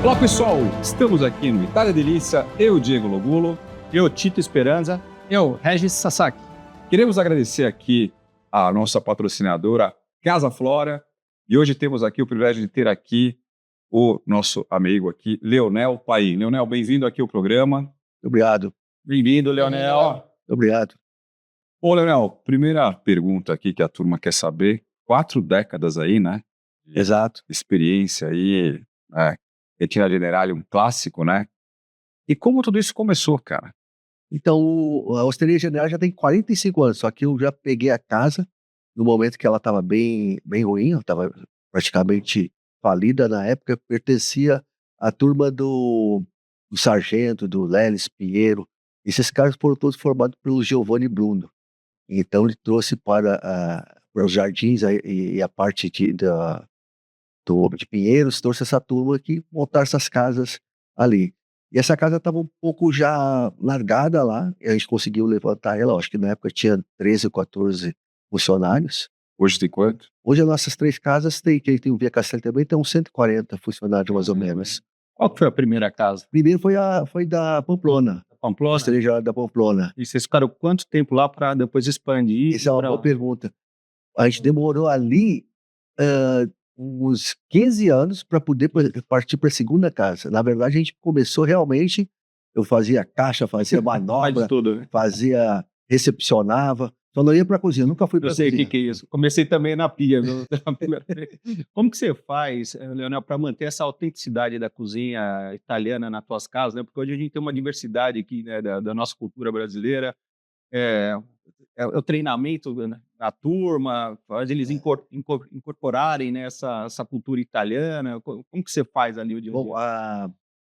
Olá pessoal, estamos aqui no Itália Delícia, eu Diego Logulo. Eu, Tito Esperanza. Eu, Regis Sasaki. Queremos agradecer aqui a nossa patrocinadora Casa Flora e hoje temos aqui o privilégio de ter aqui o nosso amigo aqui, Leonel Paim. Leonel, bem-vindo aqui ao programa. Obrigado. Bem-vindo, Leonel. Obrigado. Ô Leonel, primeira pergunta aqui que a turma quer saber, 4 décadas aí, né? Exato. Experiência aí, Retina Generale, um clássico, né? E como tudo isso começou, cara? Então, a Osteria General já tem 45 anos, só que eu já peguei a casa no momento que ela estava bem ruim, ela estava praticamente falida na época, pertencia à turma do Sargento, do Lelis Pinheiro. Esses caras foram todos formados pelo Giovanni Bruno. Então ele trouxe para os jardins e a parte de Pinheiros, trouxe essa turma que montaram essas casas ali. E essa casa estava um pouco já largada lá, e a gente conseguiu levantar ela, acho que na época tinha 13 ou 14 funcionários. Hoje tem quanto? Hoje as nossas 3 casas, quem tem o Via Castelli também, tem uns 140 funcionários mais ou menos. Qual que foi a primeira casa? Primeiro foi da Pamplona, Pamplona? Osteria da Pamplona. E vocês ficaram quanto tempo lá para depois expandir? Essa é uma boa pergunta. A gente demorou ali uns 15 anos para poder partir para a segunda casa. Na verdade, a gente começou realmente, eu fazia caixa, fazia manobra, Faz tudo, né? recepcionava, só não ia para a cozinha, nunca fui para Eu a sei o cozinha. que é isso. Comecei também na pia. Como que você faz, Leonel, para manter essa autenticidade da cozinha italiana nas tuas casas, né? Porque hoje a gente tem uma diversidade aqui, né, da nossa cultura brasileira. É o treinamento da turma, faz eles incorporarem, né, essa cultura italiana. Como que você faz ali o dia a Bom, dia?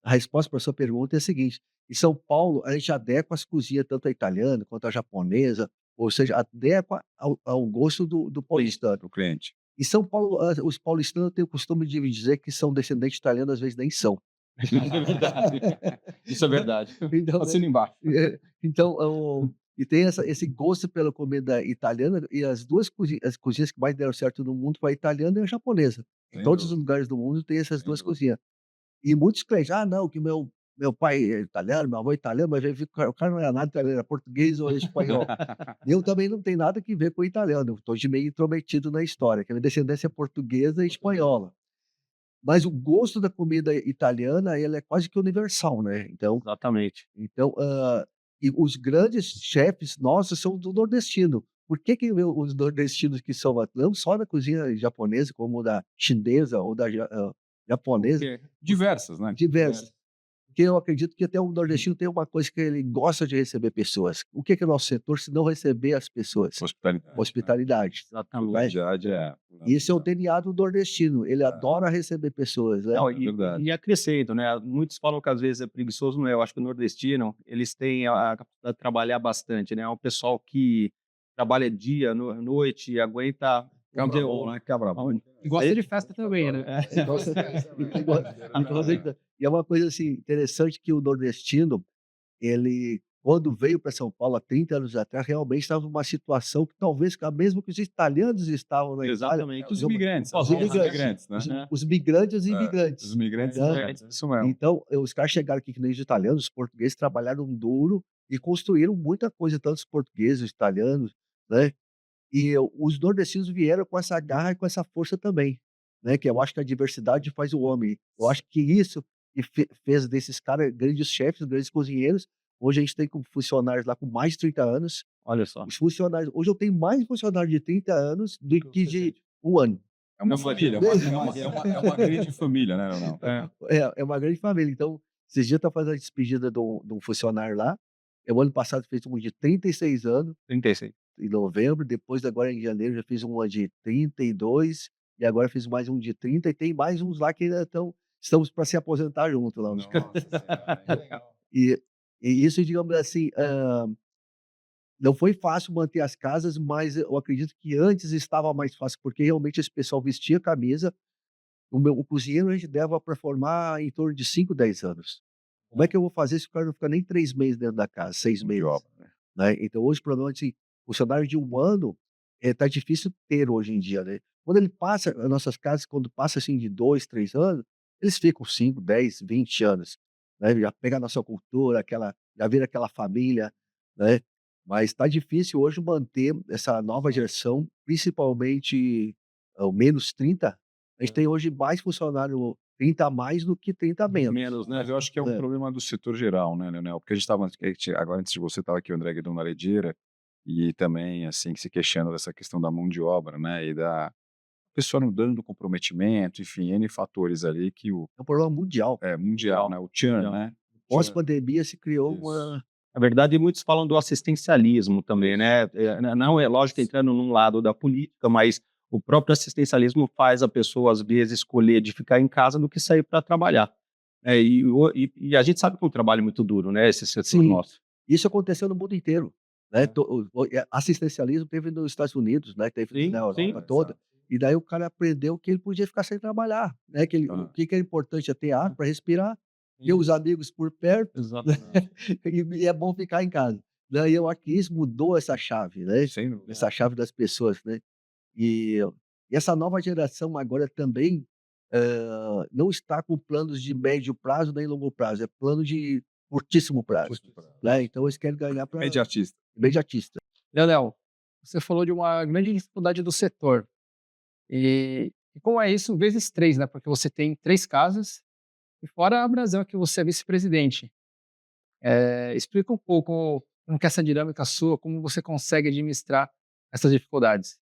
a resposta para a sua pergunta é a seguinte: em São Paulo, a gente adequa as cozinhas, tanto a italiana quanto a japonesa, ou seja, adequa ao gosto do paulistano. Para o cliente. Em São Paulo, os paulistanos têm o costume de dizer que são descendentes italianos, às vezes nem são. É verdade. Isso é verdade. Então, Assina embaixo. então, e tem esse gosto pela comida italiana, e as cozinhas que mais deram certo no mundo foi a italiana e a japonesa. Em Sem todos os dúvida. lugares do mundo tem essas Sem 2 dúvida. cozinhas. E muitos clientes: "Ah, não, que meu pai é italiano, meu avô é italiano", mas aí o cara não era nada italiano, era português ou espanhol. Eu também não tenho nada que ver com o italiano, eu estou meio intrometido na história, que a minha descendência é portuguesa e espanhola. Mas o gosto da comida italiana, ela é quase que universal, né. Exatamente. Então, e os grandes chefes nossos são do nordestino. Por que os nordestinos que são não só da cozinha japonesa, como da chinesa ou da japonesa, Porque Diversas, né? diversas. Porque eu acredito que até o nordestino tem uma coisa que ele gosta de receber pessoas. O que é o nosso setor se não receber as pessoas? Hospitalidade. Hospitalidade. Exatamente. Vai. Hospitalidade é. Isso é o DNA do nordestino, ele adora receber pessoas, né. Não, verdade. e acrescento, né? Muitos falam que às vezes é preguiçoso, não é? Eu acho que o nordestino, eles têm a capacidade de trabalhar bastante, né? É um pessoal que trabalha dia, noite, e aguenta. Vamos dizer, Cabra bom, né? Cabra bom. aonde? E gosta de festa também, né? Então você e é uma coisa, assim, interessante que o nordestino, ele quando veio para São Paulo há 30 anos atrás, realmente estava numa situação que talvez a mesmo que os italianos estavam na Itália, Exatamente. Os imigrantes. os imigrantes, né? os migrantes e imigrantes. Os imigrantes, Né. isso mesmo. Então, os caras chegaram aqui que nem os italianos, os portugueses trabalharam duro e construíram muita coisa, tanto os portugueses, os italianos, né. E os nordestinos vieram com essa garra e com essa força também, né, que eu acho que a diversidade faz o homem. Eu acho que isso que fez desses caras grandes chefes, grandes cozinheiros. Hoje a gente tem com funcionários lá com mais de 30 anos. Olha só. Os funcionários hoje eu tenho mais funcionários de 30 anos do que de 1 ano. É uma Não, família, é uma grande família, né, Leonel? É uma grande família. Então, esses dias eu estava fazendo a despedida de um funcionário lá. Eu ano passado fiz um de 36 anos, 36. em novembro, depois agora em janeiro já fiz uma de 32 e agora fiz mais um de 30 e tem mais uns lá que ainda estamos para se aposentar junto lá. Nossa senhora, que legal. E e isso, digamos assim, não foi fácil manter as casas, mas eu acredito que antes estava mais fácil, porque realmente esse pessoal vestia camisa. O cozinheiro a gente leva para formar em torno de 5, 10 anos. Como é que eu vou fazer se o cara não fica nem 3 meses dentro da casa, 6 Mão de meses, obra, né? né. Então hoje, provavelmente, assim, funcionário de 1 ano, tá difícil ter hoje em dia, né. Quando ele passa as nossas casas, quando passa, assim, de 2, 3 anos, eles ficam 5, 10, 20 anos, né? Já pega a nossa cultura, já vira aquela família, né? Mas está difícil hoje manter essa nova geração, principalmente o menos 30. A gente tem hoje mais funcionário 30 a mais do que 30 a menos. Menos, né? Mas eu acho que é um É. problema do setor geral, né, Leonel? Porque a gente estava, agora antes de você estava aqui o André Guedon na Ledeira, e também, assim, se queixando dessa questão da mão de obra, né, e da pessoa não dando comprometimento, enfim, N fatores ali que o É um problema mundial. mundial, né, o tchan, Mundial. né? Pós-pandemia se criou Isso. uma. Na verdade, muitos falam do assistencialismo também, né? Não é lógico entrando num lado da política, mas o próprio assistencialismo faz a pessoa, às vezes, escolher de ficar em casa do que sair para trabalhar. E a gente sabe que é um trabalho muito duro, né? Esse setor Sim. nosso. Isso aconteceu no mundo inteiro, né? É. Assistencialismo teve nos Estados Unidos, né? Teve Sim, na Europa sim. toda. E daí o cara aprendeu que ele podia ficar sem trabalhar, né? O que é importante é ter ar para respirar, ter os amigos por perto, Exatamente. e é bom ficar em casa. Daí eu acho que isso mudou essa chave, né? Sem dúvida. Essa chave das pessoas, né? E, e essa nova geração agora também não está com planos de médio prazo nem longo prazo, é plano de curtíssimo prazo, né? Então eles querem ganhar para Imediatista. imediatista. Leonel, você falou de uma grande dificuldade do setor. E como é isso, vezes três, né? Porque você tem 3 casas, e fora a Brasel, que você é vice-presidente. Explica um pouco como que é essa dinâmica sua, como você consegue administrar essas dificuldades.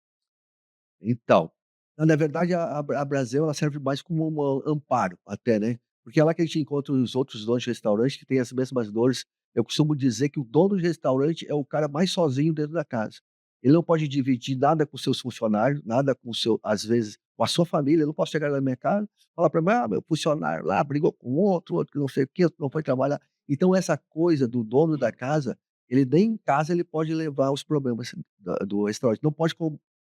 Então, na verdade, a Brasel ela serve mais como um amparo até, né, porque é lá que a gente encontra os outros donos de restaurante que têm as mesmas dores. Eu costumo dizer que o dono de restaurante é o cara mais sozinho dentro da casa. Ele não pode dividir nada com seus funcionários, nada com às vezes, com a sua família. Eu não posso chegar na minha casa e falar para mim: "Ah, meu funcionário lá brigou com outro que não sei o quê, outro não foi trabalhar". Então essa coisa do dono da casa, ele nem em casa ele pode levar os problemas do restaurante. Não pode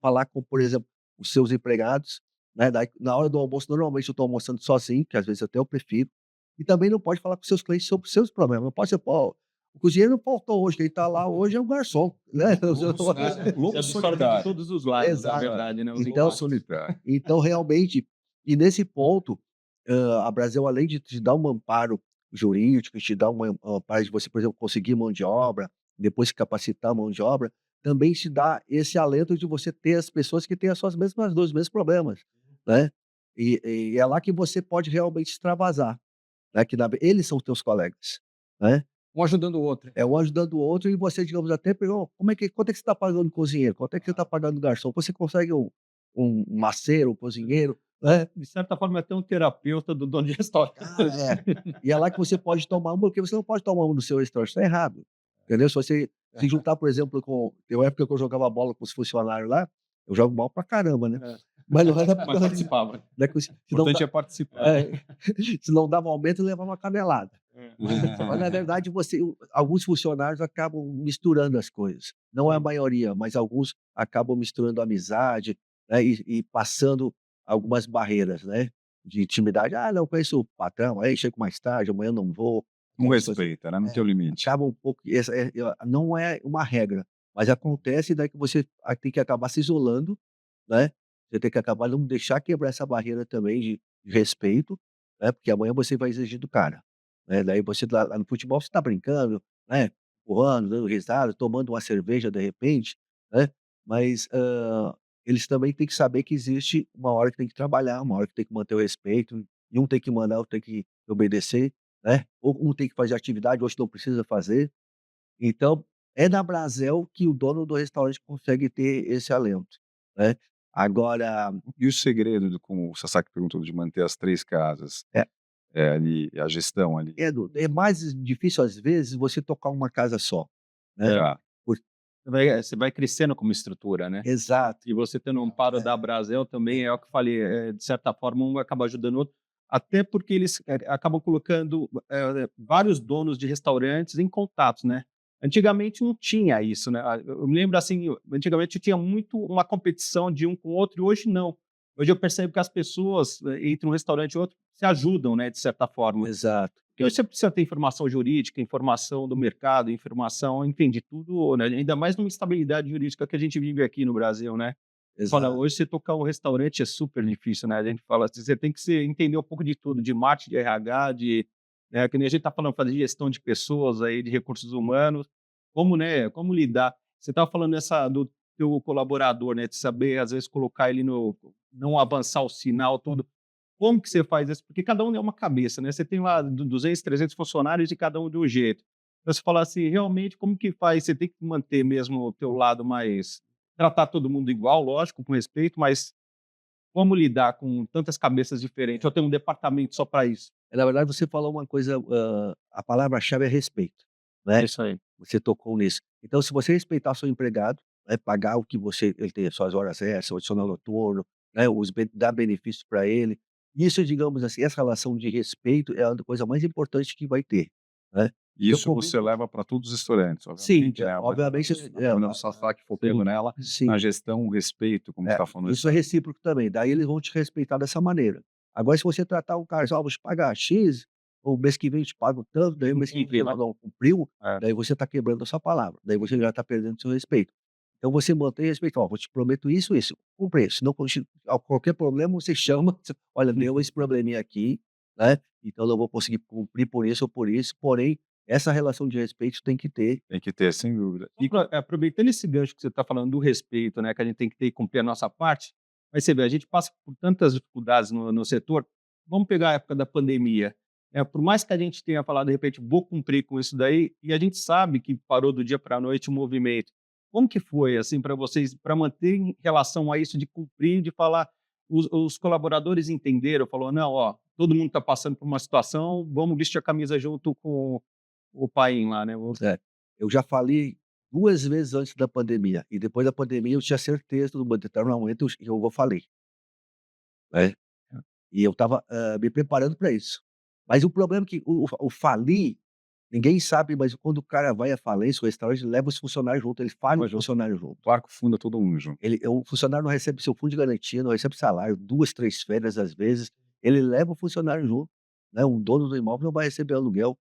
falar com, por exemplo, os seus empregados, né, daí na hora do almoço, normalmente eu estou almoçando sozinho, que às vezes até eu prefiro, e também não pode falar com seus clientes sobre os seus problemas, não pode ser: "Pô, o cozinheiro não faltou hoje, quem está lá hoje é o garçom", né. Lobo De solitário. todos os lados, na Exato. verdade, né? Os Então Lobo solitário. então realmente, e nesse ponto, a Brasil além de te dar um amparo jurídico, te dar um amparo de você, por exemplo, conseguir mão de obra, depois se capacitar a mão de obra, também te dá esse alento de você ter as pessoas que têm as suas mesmas dores, os mesmos problemas, né. E é lá que você pode realmente extravasar, né, que eles são os teus colegas, né. Um ajudando o outro. É um ajudando o outro e você, digamos, até pegou quanto é que você está pagando o cozinheiro? Quanto é que você está pagando o garçom? Você consegue um maceiro, um cozinheiro, né. De certa forma, é até um terapeuta do dono de restaurante. E é lá que você pode tomar uma, porque você não pode tomar uma no seu restaurante, está errado, entendeu? Se você se juntar, por exemplo, tem uma época que eu jogava bola com os funcionários lá, eu jogo mal pra caramba, né. É. Mas não era Mas participava. não é que se O não importante dá é participar. se não dava aumento, eu levava uma canelada. Mas na verdade alguns funcionários acabam misturando as coisas. Não é a maioria, mas alguns acabam misturando amizade, né, e passando algumas barreiras, né, de intimidade. "Ah, não, conheço o patrão, aí chego mais tarde, amanhã não vou". Não Aquelas coisas. respeita, né, não tem o limite. Acaba um pouco não é uma regra, mas acontece, daí que você tem que acabar se isolando, né, você tem que acabar não deixar quebrar essa barreira também de respeito, né, porque amanhã você vai exigir do cara, né, daí você lá no futebol você tá brincando, né, empurrando, dando risada, tomando uma cerveja de repente, né, mas, eles também têm que saber que existe uma hora que tem que trabalhar, uma hora que tem que manter o respeito, e um tem que mandar, outro tem que obedecer, né, ou um tem que fazer atividade, outro não precisa fazer. Então, é na Brasel que o dono do restaurante consegue ter esse alento, né. Agora E o segredo como o Sasaki perguntou de manter as 3 casas, é ali, a gestão ali. é mais difícil, às vezes, você tocar uma casa só, né. É. Tá. Por Você vai crescendo como estrutura, né? Exato. E você tendo um amparo da Brasel também é o que eu falei, de certa forma um acaba ajudando o outro, até porque eles acabam colocando vários donos de restaurantes em contatos, né? Antigamente não tinha isso, né? Eu me lembro assim, antigamente tinha muito uma competição de um com o outro e hoje não. Hoje eu percebo que as pessoas entre um restaurante e outro se ajudam, né, de certa forma. Exato. Porque hoje você precisa ter informação jurídica, informação do mercado, informação, enfim, de tudo, né? Ainda mais numa instabilidade jurídica que a gente vive aqui no Brasil, né? Olha, Exato. hoje você tocar um restaurante é super difícil, né? A gente fala assim, você tem que entender um pouco de tudo, de marketing, de RH, né, que nem a gente está falando, fazer gestão de pessoas aí, de recursos humanos, como, né, como lidar. Você estava falando do teu colaborador, né, de saber, às vezes, colocar ele não avançar o sinal todo. Como que você faz isso? Porque cada um é uma cabeça, né? Você tem lá 200, 300 funcionários e cada um de um jeito. Então, você fala assim, realmente, como que faz? Você tem que manter mesmo o teu lado mais tratar todo mundo igual, lógico, com respeito, mas como lidar com tantas cabeças diferentes? Eu tenho um departamento só para isso. Na verdade, você falou uma coisa, a palavra-chave é respeito, É né? isso aí. Você tocou nisso. Então, se você respeitar seu empregado, né, pagar o que ele tem, suas horas extras, o adicional noturno, né, dar benefícios para ele, isso, digamos assim, essa relação de respeito é a coisa mais importante que vai ter, né? E Eu isso convido você leva para todos os restaurantes, sim, obviamente, né? obviamente, O Sasaki focando nela, sim. na gestão, o respeito, como você está falando. Isso é recíproco também, daí eles vão te respeitar dessa maneira. Agora se você tratar um cara, assim: "Ó, vou te pagar X, o mês que vem eu te pago tanto", daí o mês que vem Cumprir, né? não cumpriu, É. daí você está quebrando a sua palavra, daí você já está perdendo seu respeito. Então você mantém respeito: "Ó, vou te prometo isso, isso, cumpre isso, se não qualquer problema você chama, você: 'Olha, deu esse probleminha aqui, né, então eu não vou conseguir cumprir por isso ou por isso'", porém, essa relação de respeito tem que ter. Tem que ter, sem dúvida. E aproveitando esse gancho que você está falando do respeito, né, que a gente tem que ter e cumprir a nossa parte, mas você vê, a gente passa por tantas dificuldades no setor. Vamos pegar a época da pandemia. Por mais que a gente tenha falado, de repente, vou cumprir com isso daí, e a gente sabe que parou do dia para a noite o movimento. Como que foi, assim, para vocês, para manter em relação a isso de cumprir, de falar, os colaboradores entenderam, falou, não, ó, todo mundo está passando por uma situação, vamos vestir a camisa junto com o pai lá, né? É, eu já falei 2 vezes antes da pandemia, e depois da pandemia eu tinha certeza, num determinado momento eu vou falir, né. E eu estava, me preparando para isso. Mas o problema é que o falir, ninguém sabe, mas quando o cara vai à falência, o restaurante leva os funcionários junto, ele fale Leva os junto. funcionários O junto. barco funda todo mundo junto. O funcionário não recebe seu fundo de garantia, não recebe salário, 2, 3 férias às vezes, ele leva o funcionário junto, né, um dono do imóvel não vai receber aluguel.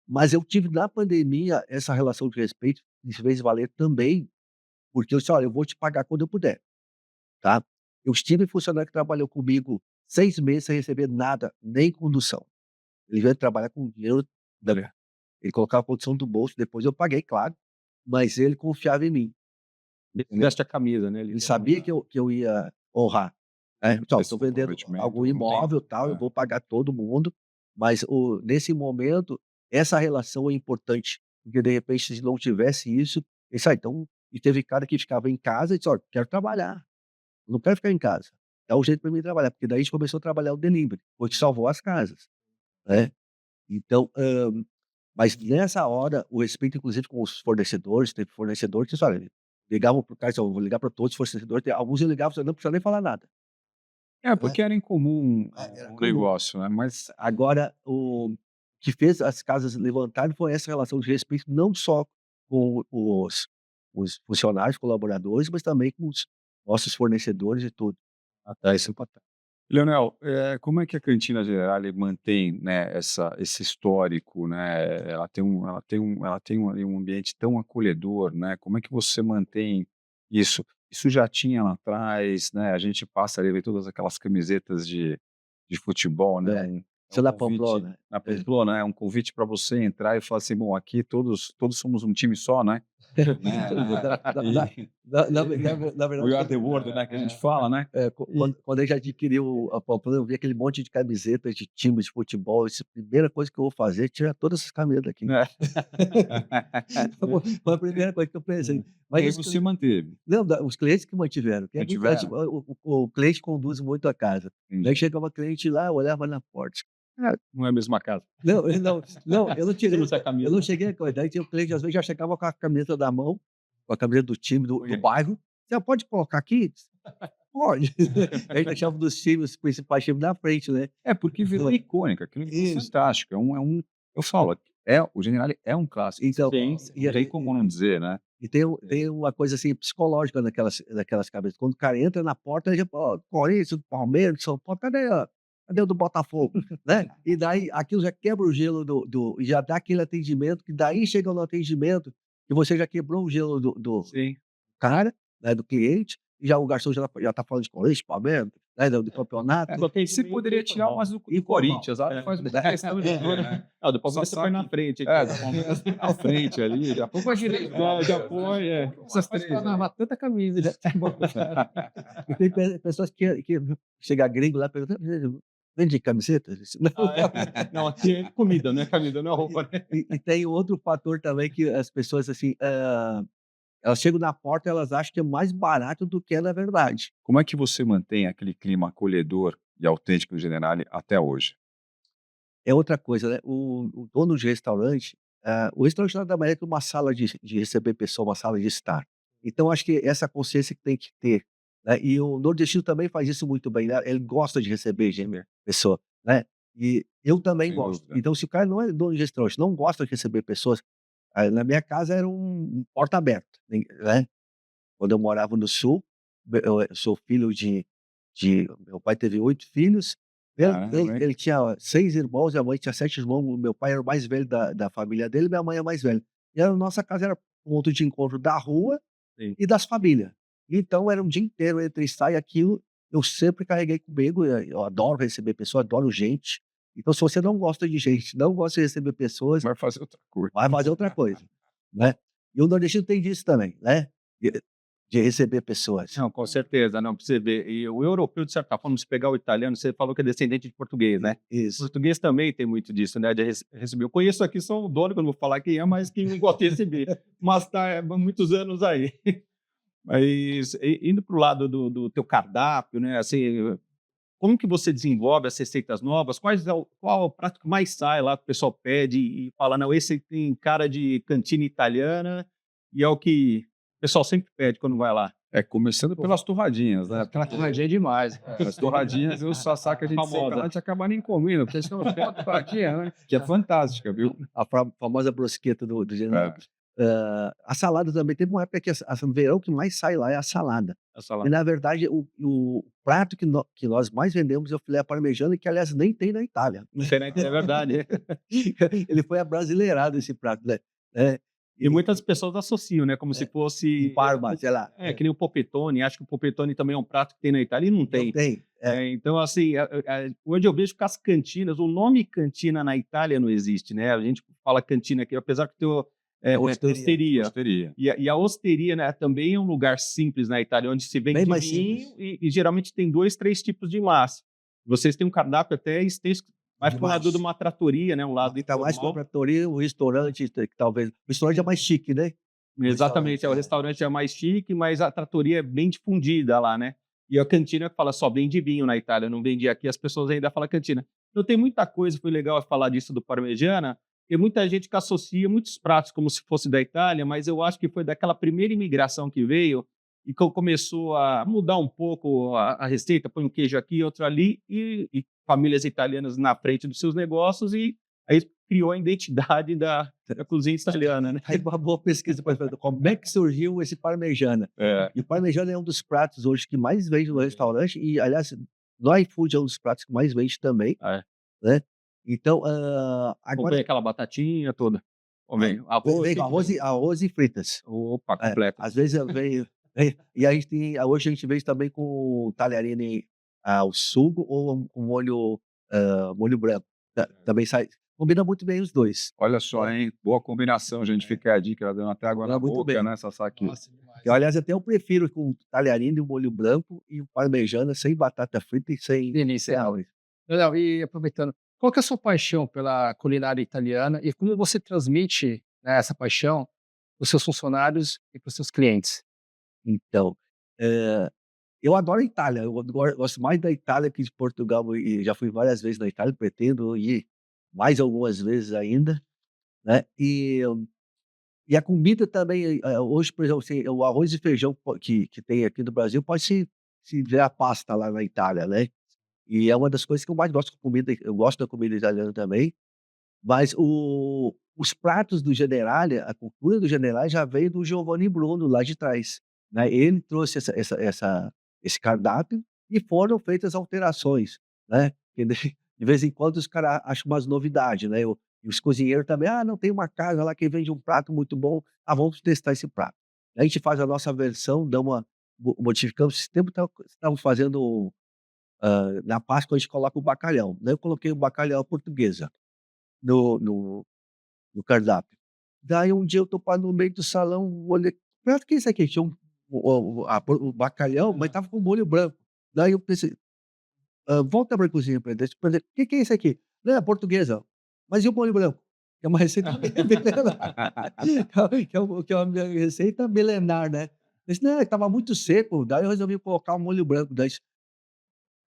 Mas eu tive na pandemia essa relação de respeito, que se fez valer também, porque eu disse: "Olha, eu vou te pagar quando eu puder, tá". Eu tive funcionário que trabalhou comigo 6 meses sem receber nada, nem condução. Ele veio trabalhar com dinheiro da Olha, ele colocava a condição do bolso, depois eu paguei, claro, mas ele confiava em mim, entendeu. Veste a camisa, né? Ele sabia que eu ia honrar, né. Então, esse estou vendendo comprometimento algum não tem. imóvel, tal, eu É. vou pagar todo mundo, mas nesse momento, essa relação é importante, porque de repente se não tivesse isso, ele sai então e teve cara que ficava em casa e disse: "Olha, quero trabalhar, eu não quero ficar em casa, dá um jeito para mim trabalhar", porque daí a gente começou a trabalhar o delivery, foi o que salvou as casas, né. Então, mas nessa hora, o respeito inclusive com os fornecedores, teve fornecedor que disse: "Olha", ligavam para o cara, disse: "Eu vou ligar para todos os fornecedores", alguns eu ligava, você não precisa nem falar nada, É, né. porque era incomum Era o comum. negócio, né, mas Agora, o que fez as casas levantarem foi essa relação de respeito, não só com os funcionários, colaboradores, mas também com os nossos fornecedores e tudo. até isso é importante. Leonel, como é que a Cantina Generale mantém, né, esse histórico, né, ela tem ali um ambiente tão acolhedor, né, como é que você mantém isso? Isso já tinha lá atrás, né, a gente passa ali, vê todas aquelas camisetas de futebol, né, É, é um isso na convite Pamplona. na É. Pamplona, é um convite para você entrar e falar assim: "Bom, aqui todos somos um time só, né?" Né, e Na We verdade, are the world, né, que a gente fala, né. quando a gente adquiriu a Pamplona, eu vi aquele monte de camisetas de times de futebol, disse: "Primeira coisa que eu vou fazer é tirar todas essas camisas daqui". É. Foi a primeira coisa que eu pensei. E Mas aí os você cli manteve? não, os clientes que mantiveram, que é muito Mantiveram? o cliente conduz muito a casa. Daí Entendi. chegava cliente lá, eu olhava na porta, "Cara, Não é a mesma casa. não, não, eu não Você tirei, não usa a camisa. eu não cheguei a coisa", daí tinha o cliente, às vezes, já chegava com a camisa da mão, com a camisa do time do Olha. bairro, "Você pode colocar aqui?" "Pode". A gente deixava dos times, os principais times na frente, né. É, porque virou icônica, aquilo virou Isso. fantástico, eu falo, o Generali é um clássico, Então, Sim, não tem como não dizer, né. e tem uma coisa, assim, psicológica naquelas cabeças. Quando o cara entra na porta, ele já fala: "Ó, Corinthians, Palmeiras, São Paulo, cadê o do Botafogo?", né. E daí aquilo já quebra o gelo e já dá aquele atendimento, que daí chega no atendimento, que você já quebrou o gelo do sim. cara, né, do cliente, e já o garçom já tá falando de Corinthians, Palmeiras, né, do campeonato. Você poderia tirar umas do E Corinthians, faz É. questão de né? Ah, do Palmeiras Só você põe na sabe- frente. É, à frente ali, já Pouco direito. Já põe, Essas três. Lavar tanta camisa. Né? E tem pessoas que chega gringo lá e pergunta: vende camiseta? Não. Não, aqui é comida, não é camisa, não é roupa, né? E tem outro fator também que as pessoas, assim, elas chegam na porta, elas acham que é mais barato do que é na verdade. Como é que você mantém aquele clima acolhedor e autêntico do Generale até hoje? É outra coisa, né, o dono de restaurante, o restaurante nada mais é que uma sala de receber pessoa, uma sala de estar. Então acho que essa consciência que tem que ter, né, e o nordestino também faz isso muito bem, né, ele gosta de receber pessoa, né, e eu também Sem gosto. dúvida. Então se o cara não é dono de restaurante, não gosta de receber pessoas, na minha casa era um porta aberta, né. Quando eu morava no sul, eu sou filho de meu pai teve 8 filhos, Caramba, hein? ele tinha 6 irmãos, minha mãe tinha 7 irmãos, o meu pai era o mais velho da família dele, minha mãe é a mais velha. E a nossa casa era ponto de encontro da rua Sim. e das famílias. Então era um dia inteiro entre sai e aquilo, eu sempre carreguei comigo, eu adoro receber pessoas, adoro gente. Então se você não gosta de gente, não gosta de receber pessoas, Vai fazer outra coisa. vai fazer outra coisa, né. E o nordestino tem disso também, né, de de receber pessoas. Não, com certeza, não, pra você ver. E o europeu, de certa forma, se pegar o italiano, você falou que é descendente de português, né? O Isso. português também tem muito disso, né? De receber. Eu conheço aqui só o dono, que eu não vou falar quem é, mas quem não gosta de receber. Mas tá há muitos anos aí. Mas indo para o lado do teu cardápio, né? Assim, como que você desenvolve as receitas novas? Qual é o prato que mais sai lá que o pessoal pede e fala, não, esse tem cara de cantina italiana e é o que o pessoal sempre pede quando vai lá. Começando pelas torradinhas, né? Aquela torradinha é demais. As torradinhas e o sassá que a gente Famosa. sempre lá, a gente acaba nem comendo, Vocês estão vendo torradinha, né? que é fantástica, viu? A famosa brusqueta do general. É. A salada também, teve uma época que no verão o que mais sai lá é a salada. Essa lá. E na verdade o prato que nós mais vendemos é o filé parmegiano, que aliás nem tem na Itália. É verdade. Ele foi abrasileirado esse prato, né. E muitas pessoas associam, né? Como se fosse. Parma, sei lá. Que nem o polpettone. Acho que o polpettone também é um prato que tem na Itália e não tem. Não tem. Então, assim, hoje eu vejo que as cantinas, o nome cantina na Itália não existe, né? A gente fala cantina aqui, apesar que tem Osteria. osteria. E a osteria, né, também é um lugar simples na Itália, onde se vende Bem mais vinho e geralmente tem 2, 3 tipos de massa. Vocês têm um cardápio até extenso, mais para um lado de uma trattoria, né? Um lado Tá mais informal. pra trattoria, o restaurante, que talvez. O restaurante é mais chique, né? Exatamente, o restaurante é mais chique, mas a trattoria é bem difundida lá, né? E a cantina que fala só vende vinho na Itália, não vende aqui, as pessoas ainda falam cantina. Então tem muita coisa, foi legal falar disso do parmegiana, tem muita gente que associa muitos pratos como se fosse da Itália, mas eu acho que foi daquela primeira imigração que veio e que começou a mudar um pouco a receita, põe um queijo aqui, outro ali, e famílias italianas na frente dos seus negócios, e aí criou a identidade da cozinha italiana, né? Aí uma boa pesquisa para ver como é que surgiu esse parmegiana. E o parmegiana é um dos pratos hoje que mais vende no restaurante e, aliás, no iFood é um dos pratos que mais vende também, né. Então, agora Comprei aquela batatinha toda. Vem vem com arroz e fritas. Opa, completo. Às vezes e a gente tem hoje a gente vende também com talharine ao sugo ou com molho branco. Também sai combina muito bem os 2. Olha só, hein? Boa combinação, gente. Fica a dica, dando até água na Muito boca, bem. né, Sassá aqui. Nossa, demais. Eu, aliás, até eu prefiro com talharine, o molho branco e o parmegiana sem batata frita e sem Delícia. arroz. Não, e aproveitando, qual que é a sua paixão pela culinária italiana e como você transmite, né, essa paixão para os seus funcionários e para os seus clientes? Então, eu adoro a Itália, eu gosto mais da Itália que de Portugal e já fui várias vezes na Itália, pretendo ir mais algumas vezes ainda, né, e a comida também, hoje, por exemplo, assim, o arroz e feijão que tem aqui no Brasil pode se virar pasta lá na Itália, né, e é uma das coisas que eu mais gosto com comida, eu gosto da comida italiana também, mas os pratos do Generale, a cultura do Generale já veio do Giovanni Bruno lá de trás, né, ele trouxe esse cardápio e foram feitas alterações, né, que de vez em quando os caras acham umas novidades, né, e os cozinheiros também: "Ah, não, tem uma casa lá que vende um prato muito bom, vamos testar esse prato". A gente faz a nossa versão, modificamos o sistema, estavam fazendo, na Páscoa a gente coloca o bacalhau, daí eu coloquei o bacalhau portuguesa no no cardápio. Daí um dia eu tô parado no meio do salão, olhei: "Que prato que é esse aqui?" Tinha o bacalhau, mas estava com molho branco. Daí eu pensei: volta pra cozinha pra dentro, pra "Que é isso aqui?" "Não, é portuguesa." "Mas e o molho branco?" Que é uma receita milenar. Que é uma receita milenar, né. Eu disse: "Não, estava muito seco." Daí eu resolvi colocar o molho branco. Daí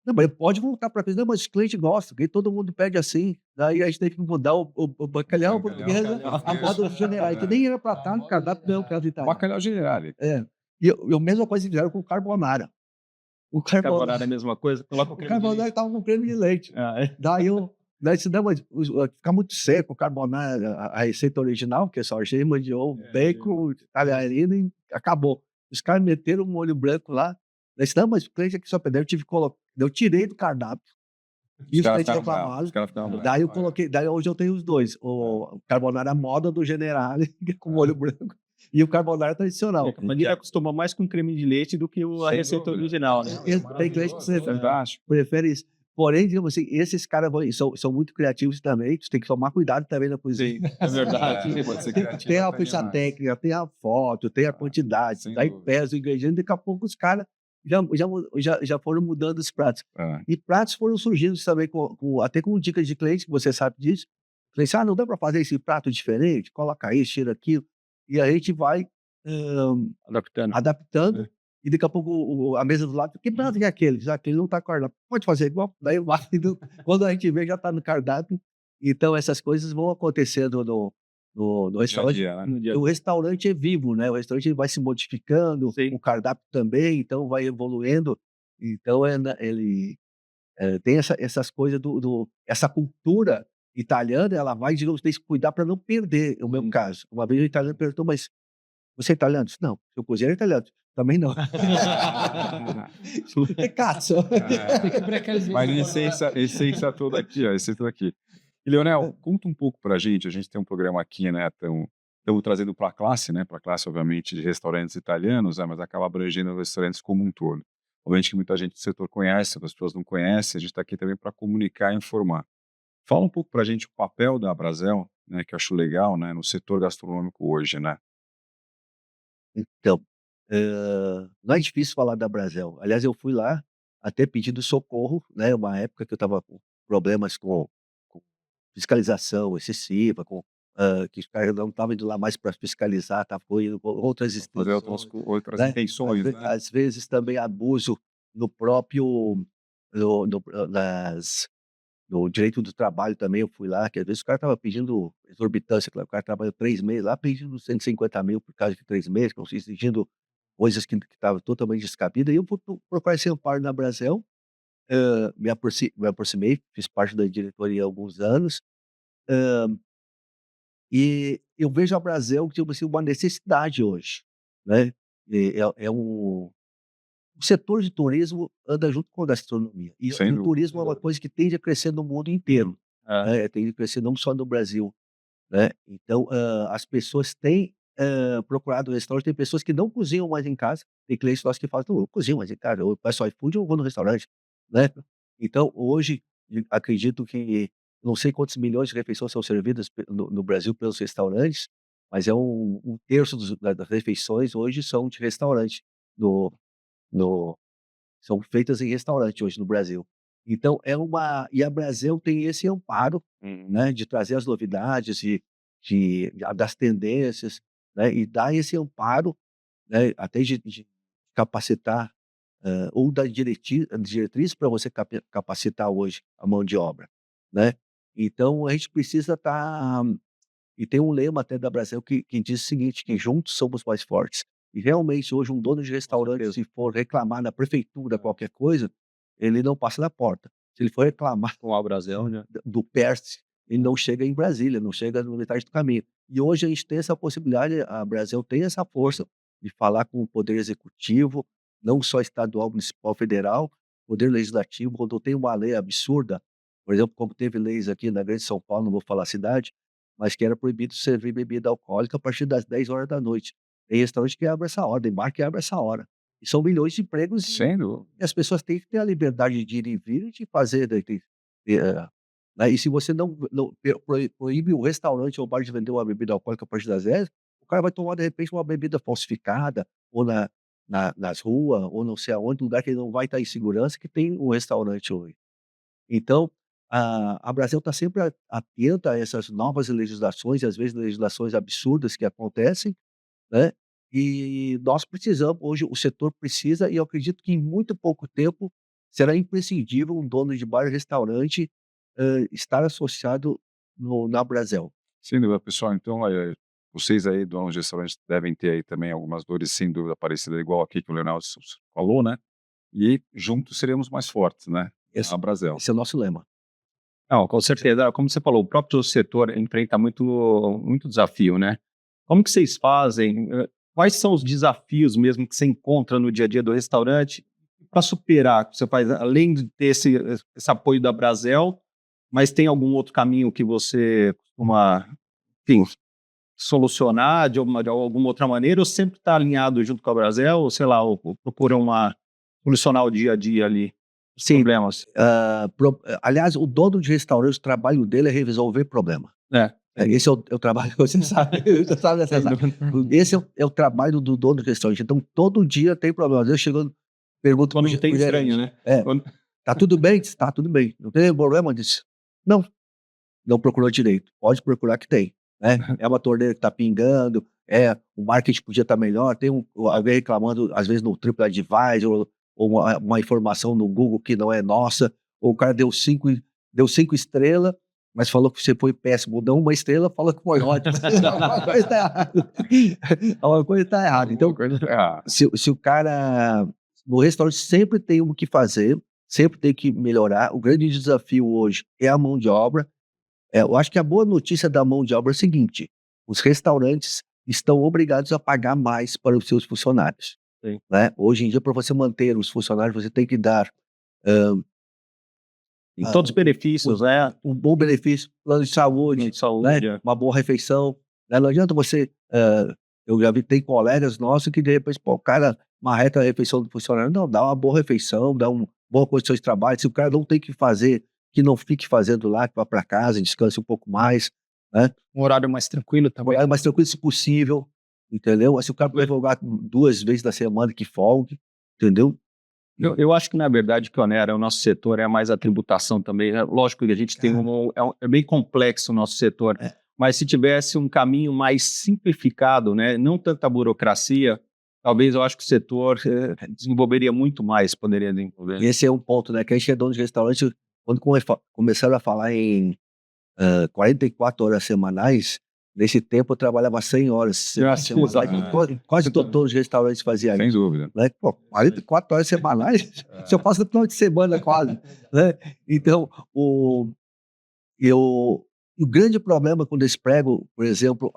não, mas pode voltar pra cozinha. "Não, mas os clientes gostam, que todo mundo pede assim." Daí a gente teve que mudar o bacalhau à portuguesa à moda general, que nem era pra estar no cardápio, não, prato italiano. Bacalhau Generale. É. E a mesma coisa fizeram com o carbonara. O Carbonara é a mesma coisa? Coloca o o creme de carbonara leite. estava com creme de leite. Ah, é? Daí disse: "Não, mas fica muito seco o carbonara, a receita original, que é só gema de ovo, bacon, talharina e acabou." Os caras meteram um molho branco lá. Daí disse: "Não, mas o cliente aqui só pediu." Eu tive que colocar, eu tirei do cardápio e Os os caras clientes ficaram bravos. reclamaram. Os caras ficaram bravos. Daí eu coloquei, daí hoje eu tenho os 2, o carbonara moda do Generale, que é com molho branco, e o carbonara tradicional. Mas ele acostumou mais com creme de leite do que a Sem receita dúvida. original, né? Tem cliente que Fantástico. prefere isso. Porém, digamos assim, esses caras são muito criativos também, tu tem que tomar cuidado também na cozinha. Sim, é verdade. Pode ser Tem criativo a até ficha demais. técnica, tem a foto, tem a quantidade, sem daí dúvida. pesa o ingrediente, daqui a pouco os caras já foram mudando os pratos. É. E pratos foram surgindo também até com dicas de cliente, que você sabe disso. Falei assim: "Ah, não dá para fazer esse prato diferente? Coloca isso, tira aquilo." E a gente vai, Adaptando. adaptando, É. e daqui a pouco a mesa do lado: "Que prato que é aquele?" Diz: "Ah, aquele não tá com cardápio." "Pode fazer igual." Daí vai, quando a gente vê já tá no cardápio. Então essas coisas vão acontecendo no Dia a restaurante. dia, né? No dia O restaurante é vivo, né, o restaurante vai se modificando, Sim. o cardápio também, então vai evoluindo. Então ele, tem essas coisas essa cultura italiana, ela vai, digamos, tem que cuidar para não perder. É o meu caso, uma vez o italiano perguntou: "Mas você é italiano?" Eu disse: "Não." "Seu cozinheiro é italiano?" "Também não." "Que cazzo." Tem que abrir aqueles Mas a vídeos. essência toda aqui, ó, a essência toda aqui. E, Leonel, conta um pouco pra gente, a gente tem um programa aqui, né, estamos trazendo para a classe, né, para a classe, obviamente, de restaurantes italianos, né, mas acaba abrangendo os restaurantes como um todo. Obviamente que muita gente do setor conhece, outras pessoas não conhecem, a gente está aqui também para comunicar e informar. Fala um pouco pra gente o papel da Brasel, né, que eu acho legal, né, no setor gastronômico hoje, né? Então, não é difícil falar da Brasel. Aliás, eu fui lá até pedindo socorro, né, uma época que eu estava com problemas com fiscalização excessiva, que os caras não estavam indo lá mais para fiscalizar, estavam indo com outras Fazer instituições, outras né. intenções, né? Às vezes também abuso no próprio no nas no direito do trabalho também. Eu fui lá, que às vezes o cara estava pedindo exorbitância, claro, o cara trabalhou 3 meses lá, pedindo 150 mil por causa de 3 meses, como se exigindo coisas que estavam totalmente descabidas. E eu fui procurar esse amparo na Brasel, me aproximei, fiz parte da diretoria há alguns anos, e eu vejo a Brasel, tipo assim, uma necessidade hoje, né. O setor de turismo anda junto com a gastronomia, e Sem o dúvida. turismo é uma coisa que tende a crescer no mundo inteiro, É. né, tende a crescer não só no Brasil, né. Então, as pessoas têm, procurado restaurante. Tem pessoas que não cozinham mais em casa, tem clientes nossos que falam: "Não, eu cozinho mais em casa, eu peço iFood ou vou no restaurante", né. Então hoje, acredito que não sei quantos milhões de refeições são servidas no Brasil pelos restaurantes, mas é um terço das refeições hoje são de restaurante, no no são feitas em restaurante hoje no Brasil. Então e a Brasel tem esse amparo, Uhum. né, de trazer as novidades, das tendências, né, e dar esse amparo, né, até de capacitar, ou dar diretriz para você capacitar hoje a mão de obra, né. Então a gente precisa estar, e tem um lema até da Brasel que diz o seguinte, que juntos somos mais fortes. E realmente hoje um dono de restaurante, certeza. se for reclamar na prefeitura qualquer coisa, ele não passa da porta. Se ele for reclamar Com a Brasel, né? do PERSE, ele não chega em Brasília, não chega na metade do caminho. E hoje a gente tem essa possibilidade, a Brasel tem essa força de falar com o poder executivo, não só estadual, municipal, federal, poder legislativo. Quando tem uma lei absurda, por exemplo, como teve leis aqui na grande São Paulo, não vou falar a cidade, mas que era proibido servir bebida alcoólica a partir das 10 horas da noite. Tem restaurante que abre essa hora, tem bar que abre essa hora, E são milhões de empregos Sendo. e as pessoas têm que ter a liberdade de ir e vir e de fazer, né, né, e se você não proíbe o restaurante ou o bar de vender uma bebida alcoólica a partir das 10, o cara vai tomar, de repente, uma bebida falsificada, ou nas ruas, ou não sei aonde, lugar que ele não vai estar em segurança, que tem um restaurante hoje. Então, a Brasil está sempre atenta a essas novas legislações, e às vezes legislações absurdas que acontecem, né, e nós precisamos hoje o setor precisa, e eu acredito que em muito pouco tempo será imprescindível um dono de bar e restaurante, estar associado na Brasel. Sem dúvida, pessoal. Então, vocês aí, donos de restaurantes, devem ter aí também algumas dores, sem dúvida, parecidas, igual aqui que o Leonel falou, né? E juntos seremos mais fortes, né? Esse A Brasel. esse é o nosso lema. Não, com certeza. Como você falou, o próprio setor enfrenta muito desafio, né? Como que vocês fazem? Quais são os desafios mesmo que você encontra no dia a dia do restaurante para superar? Você faz, além de ter esse apoio da Brasel, mas tem algum outro caminho que você costuma, enfim, solucionar de alguma outra maneira, ou sempre está alinhado junto com a Brasel, ou sei lá, ou procura solucionar o dia a dia ali, os Sim. problemas? Aliás, o dono de restaurante, o trabalho dele é resolver problema. É. Esse é o trabalho, você sabe, você sabe dessa área. Esse é o trabalho do dono do restaurante. Então, todo dia tem problema. Às vezes chegando, pergunto Quando pro não tem pro gerente, estranho, né? É, tá tudo bem? Diz, tá tudo bem. Não tem problema disso? Não, não procurou direito. Pode procurar que tem, né? É uma torneira que tá pingando, o marketing podia estar melhor, tem alguém reclamando, às vezes, no TripAdvisor, ou uma informação no Google que não é nossa, ou o cara deu 5 estrelas, mas falou que você foi péssimo. Deu 1 estrela, fala que foi ótimo. Alguma coisa tá errada. Alguma coisa tá errada. Então, se o cara... No restaurante sempre tem o que fazer, sempre tem que melhorar. O grande desafio hoje é a mão de obra. Eu acho que a boa notícia da mão de obra é o seguinte: os restaurantes estão obrigados a pagar mais para os seus funcionários. Sim. Né? Hoje em dia, para você manter os funcionários, você tem que dar Tem todos os benefícios, né? um bom benefício, plano de saúde, De saúde, né? Uma boa refeição. Né? Não adianta você... eu já vi, tem colegas nossos que, de repente, o cara marreta a refeição do funcionário. Não, dá uma boa refeição, dá uma boa condição de trabalho. Se o cara não tem que fazer, que não fique fazendo lá, que vá para casa, descanse um pouco mais, né? Um horário mais tranquilo Um também. horário mais tranquilo, se possível, entendeu? Mas se o cara puder folgar 2 vezes na semana, que folgue, entendeu? Eu acho que, na verdade, que onera o nosso setor é mais a tributação também. Né? Lógico que a gente tem é bem complexo o nosso setor, mas se tivesse um caminho mais simplificado, né? Não tanta burocracia, talvez eu acho que o setor desenvolveria muito mais, poderia desenvolver. E esse é um ponto, né? Que a gente é dono de restaurante, quando começaram a falar em 44 horas semanais, nesse tempo eu trabalhava 100 horas semanais. Quase todos os restaurantes faziam Sem isso. dúvida. Né? Pô, 44 horas semanais, se eu faço no final de semana quase. Né? Então, o grande problema quando eles pregam, por exemplo,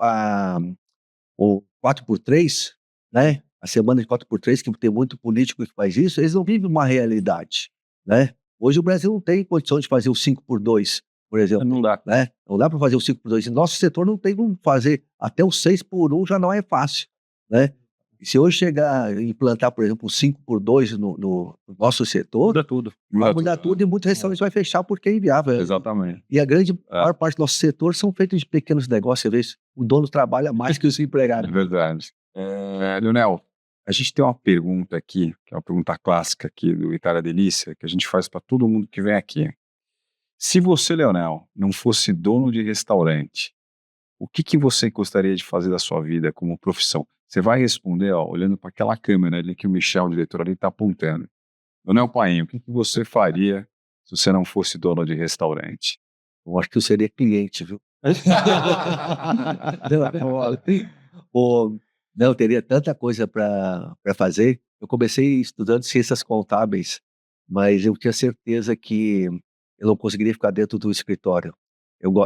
o 4x3, né? A semana de 4x3, que tem muito político que faz isso, eles não vivem uma realidade, né? Hoje o Brasil não tem condição de fazer o 5x2, por exemplo. Não dá. Né? Não dá para fazer o 5x2. E nosso setor não tem como fazer. Até o 6x1 já não é fácil, né? E se hoje chegar e implantar, por exemplo, um 5x2 no nosso setor, Muda tudo. vai mudar tudo e muitos restaurantes vai fechar porque é inviável. Exatamente. E a maior parte do nosso setor são feitos de pequenos negócios. Você vê, o dono trabalha mais que os É empregados. verdade. Leonel, a gente tem uma pergunta aqui, que é uma pergunta clássica aqui do Itália Delícia, que a gente faz para todo mundo que vem aqui. Se você, Leonel, não fosse dono de restaurante, o que você gostaria de fazer da sua vida como profissão? Você vai responder, ó, olhando para aquela câmera ali que o Michel, o diretor ali, está apontando. Leonel Painho, o que você faria se você não fosse dono de restaurante? Eu acho que eu seria cliente, viu? Não, eu teria tanta coisa para fazer. Eu comecei estudando ciências contábeis, mas eu tinha certeza que eu não conseguiria ficar dentro do escritório.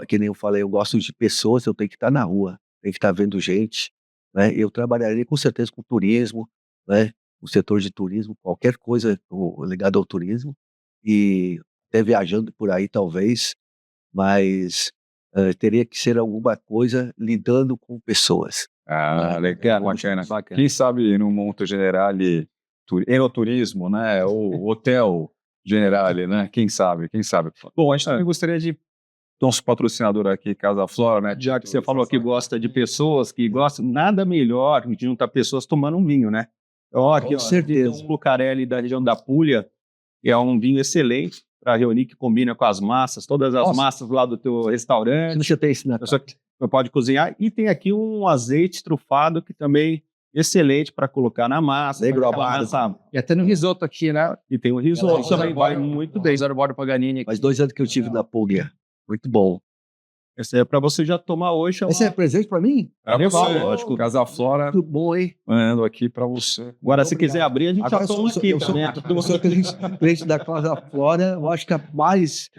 Que nem eu falei, eu gosto de pessoas, eu tenho que estar na rua, tenho que estar vendo gente, né? Eu trabalharia com certeza com turismo, né? O setor de turismo, qualquer coisa ligada ao turismo, e até viajando por aí talvez, mas teria que ser alguma coisa lidando com pessoas. Legal, bacana. Quem sabe no Monte Generale enoturismo, né? O Hotel Generale, né? Quem sabe, quem sabe. Bom, a gente também gostaria de nosso patrocinador aqui, Casa Flora, né? Já que você falou que gosta de pessoas, que gostam, nada melhor de juntar pessoas tomando um vinho, né? Ó, aqui, Com certeza. Tem um Lucarelli da região da Puglia, que é um vinho excelente para reunir, que combina com as massas, todas as Nossa. massas lá do teu restaurante. Deixa eu ter isso na Você pode cozinhar. E tem aqui um azeite trufado que também é excelente para colocar na massa. Negro pra aquela amado. massa- E até no risoto aqui, né? E tem o risoto também, vai Reservório- muito bem. Reservório Paganini aqui. Faz 2 anos que eu tive na Puglia. Muito bom. Esse é para você já tomar hoje. Esse é presente pra mim? Pra Legal, você, lógico. Casa Flora, Muito bom, hein? mandando aqui para você. Agora, se quiser abrir, a gente Agora, já toma aqui eu sou, também. eu sou cliente da Casa Flora, eu acho que há mais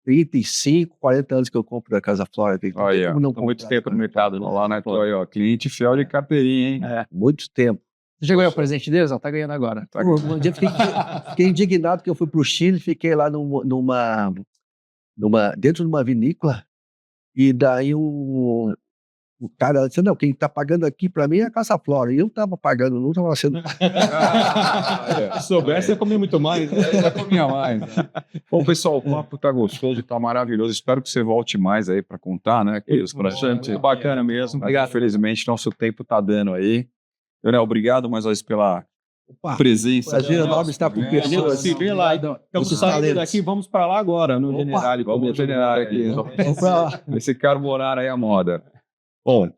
35, 40 anos que eu compro da Casa Flora. Tem Olha, como não Há muito comprar, tempo no mercado, né? Olha lá, né? Tô aí, ó, cliente fiel de carteirinha, hein? Muito tempo. Você já ganhou o presente deles? Não, tá ganhando agora. Tá Pô, um dia fiquei indignado que eu fui pro Chile, fiquei lá dentro de uma vinícola, e daí o cara disse, não, quem tá pagando aqui pra mim é a Casa Flora. E eu tava pagando, não tava sendo... Se soubesse, ia comer muito mais. né? Já comia mais. Né? Bom, pessoal, o papo tá gostoso, tá maravilhoso. Espero que você volte mais aí para contar, né? Coisas pra gente. Muito bacana mesmo. Obrigado. Infelizmente, nosso tempo tá dando aí. Leonel, obrigado mais uma vez pela Opa, presença. prazer enorme estar com Né? pessoas. Se vê lá. Então, Muitos saindo talentos. daqui, vamos para lá agora, no Opa, Generale. Vamos generar aqui. Vamos pra lá. Esse carbonar aí é a moda. Bom,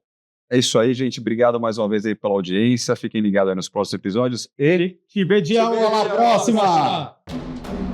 é isso aí, gente. Obrigado mais uma vez aí pela audiência. Fiquem ligados aí nos próximos episódios. Te vê dia 1, a próxima!